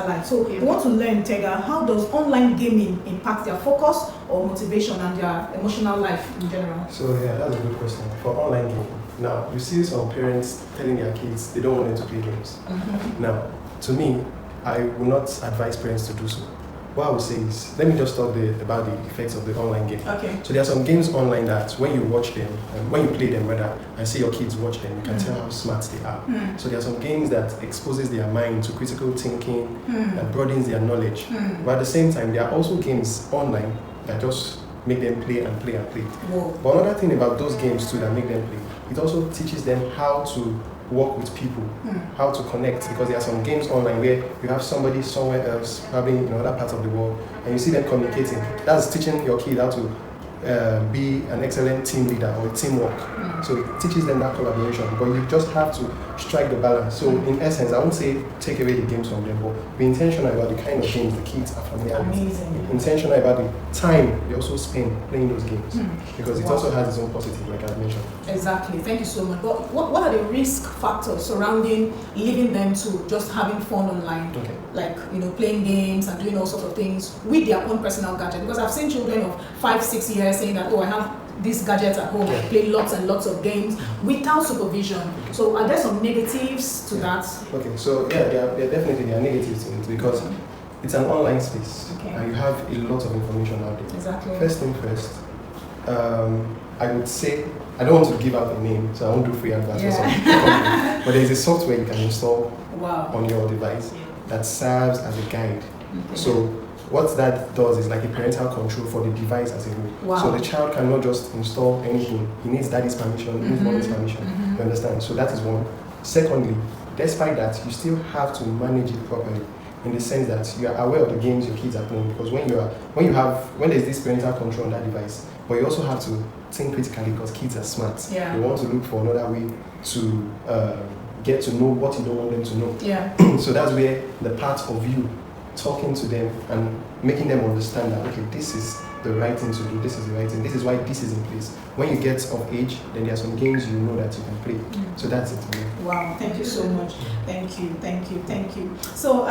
personal life. So we want to learn, Tega, how does online gaming impact their focus or motivation and their emotional life in general? So yeah, that's a good question. For online gaming, now you see some parents telling their kids they don't want them to play games. Now, to me, I will not advise parents to do so. What I would say is, let me just talk about the effects of the online game. Okay. So there are some games online that when you watch them, when you play them rather, and see your kids watch them, you can tell how smart they are. So there are some games that exposes their mind to critical thinking and broadens their knowledge. But at the same time, there are also games online that just make them play and play and play. Whoa. But another thing about those games too that make them play, it also teaches them how to work with people, how to connect, because there are some games online where you have somebody somewhere else, probably in another part of the world, and you see them communicating. That's teaching your kid how to be an excellent team leader or teamwork. So it teaches them that collaboration, but you just have to strike the balance. So in essence, I won't say take away the games from them, but be intentional about the kind of games the kids are familiar with. Intentional about the time they also spend playing those games, because it also has its own positive, like I mentioned. Exactly, thank you so much. But what are the risk factors surrounding leaving them to just having fun online? Okay. Like, playing games and doing all sorts of things with their own personal gadget? Because I've seen children of 5-6 years saying that, I have this gadget at home, I play lots and lots of games without supervision. So are there some negatives to that? Okay, so yeah, there are definitely negatives to it, because it's an online space and you have a lot of information out there. Exactly. First thing first, I would say, I don't want to give out a name, so I won't do free advice or something. But there's a software you can install on your device that serves as a guide. So what that does is like a parental control for the device as a whole. So the child cannot just install anything. He needs daddy's permission, he needs mommy's permission. You understand? So that is one. Secondly, despite that, you still have to manage it properly, in the sense that you are aware of the games your kids are playing, because when there's this parental control on that device, but you also have to think critically, because kids are smart. They want to look for another way to get to know what you don't want them to know. So that's where the part of you talking to them and making them understand that, okay, this is the right thing to do, this is the right thing, this is why this is in place. When you get of age, then there are some games you know that you can play. So that's it. Wow, thank you so much. Thank you. So,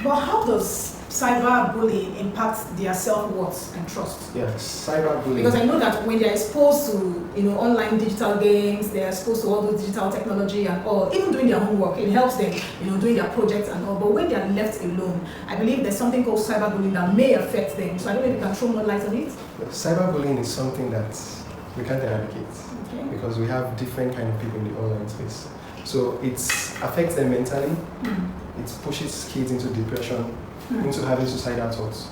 but how does cyberbullying impact their self-worth and trust? Yeah, cyberbullying. Because I know that when they're exposed to, online digital games, they're exposed to all those digital technology and all, even doing their homework, it helps them, doing their projects and all. But when they're left alone, I believe there's something called cyberbullying that may affect them. So I don't know if you can throw more light on it. Cyberbullying is something that we can't eradicate, because we have different kind of people in the online space. So it affects them mentally. It pushes kids into depression, into having suicidal thoughts.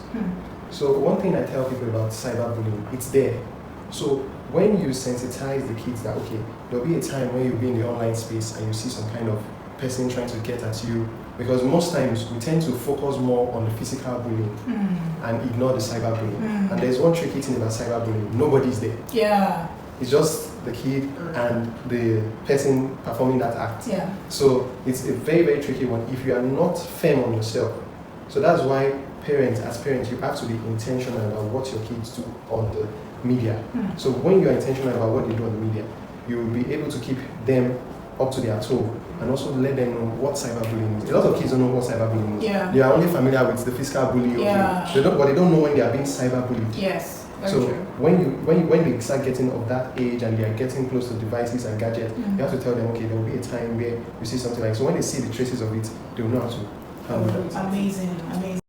So one thing I tell people about cyberbullying, it's there. So when you sensitize the kids that, okay, there'll be a time when you'll be in the online space and you see some kind of person trying to get at you, because most times we tend to focus more on the physical bullying and ignore the cyberbullying. And there's one tricky thing about cyberbullying: nobody's there. It's just the kid and the person performing that act. So it's a very, very tricky one if you are not firm on yourself. So that's why as parents, you have to be intentional about what your kids do on the media. So when you're intentional about what they do on the media, you will be able to keep them up to their toe and also let them know what cyberbullying is. A lot of kids don't know what cyberbullying is. They are only familiar with the physical bullying. But they don't know when they are being cyberbullied. So when they start getting of that age and they are getting close to devices and gadgets, you have to tell them, okay, there will be a time where you see something like, so when they see the traces of it, they will know how to handle that. Amazing.